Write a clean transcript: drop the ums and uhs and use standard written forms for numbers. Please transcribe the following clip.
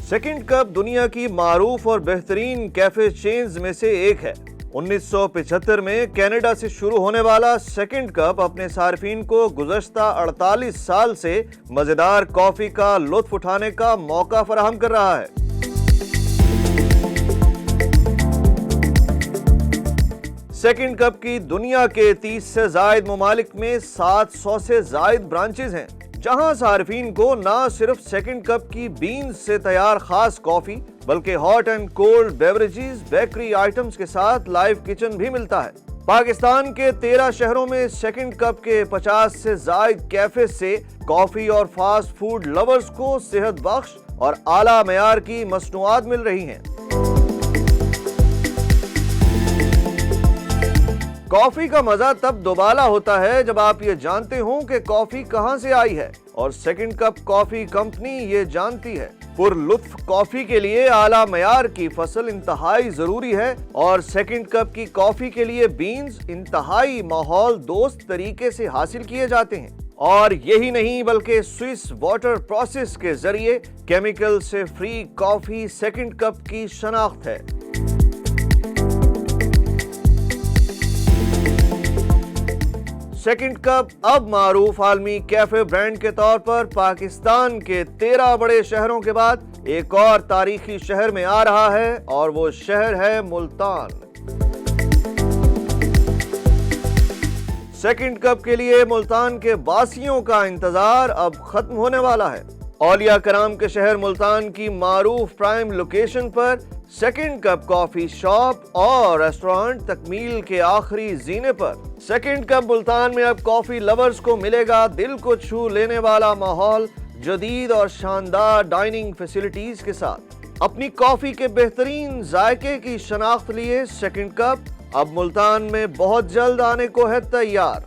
Second cup दुनिया की मारूफ और बेहतरीन कैफे चेन्स में से एक है। 1975 में कनाडा से शुरू होने वाला सेकंड कप अपने सार्फिन को गुज़श्ता 48 साल से मजेदार कॉफी का लुत्फ उठाने का मौका फराहम कर रहा है। सेकंड कप की दुनिया के 30 से जायद ममालिक में 700 से जायद ब्रांचेज हैं, जहां सार्फिन को न सिर्फ सेकंड कप की बीन्स से तैयार खास कॉफी बल्कि hot and cold beverages, bakery items के साथ लाइव किचन भी मिलता है। पाकिस्तान के 13 शहरों में सेकंड कप के 50 से जायद कैफे से कॉफी और फास्ट फूड लवर्स को सेहत बख्श और आला मयार की मसनूआत मिल रही हैं। कॉफी का मजा तब दोबाला होता है जब आप ये जानते हो कि कॉफी कहां से आई है, और सेकंड कप कॉफी कंपनी ये जानती है। पुरलुत्फ कॉफी के लिए आला मयार की फसल इंतहाई जरूरी है, और सेकंड कप की कॉफी के लिए बीन्स इंतहाई माहौल दोस्त तरीके से हासिल किए जाते हैं। और यही नहीं बल्कि स्विस वाटर प्रोसेस के जरिए केमिकल से फ्री कॉफी सेकंड कप की शनाख्त है। सेकंड कप अब मारूफ आलमी कैफे ब्रांड के तौर पर पाकिस्तान के 13 बड़े शहरों के बाद एक और तारीखी शहर में आ रहा है, और वो शहर है मुल्तान। सेकंड कप के लिए मुल्तान के बासियों का इंतजार अब खत्म होने वाला है। औलिया कराम के शहर मुल्तान की मारूफ प्राइम लोकेशन पर सेकंड कप कॉफी शॉप और रेस्टोरेंट तकमील के आखिरी जीने पर। सेकंड कप मुल्तान में अब कॉफी लवर्स को मिलेगा दिल को छू लेने वाला माहौल, जदीद और शानदार डाइनिंग फैसिलिटीज के साथ। अपनी कॉफी के बेहतरीन जायके की शनाख्त लिए सेकंड कप अब मुल्तान में बहुत जल्द आने को है तैयार।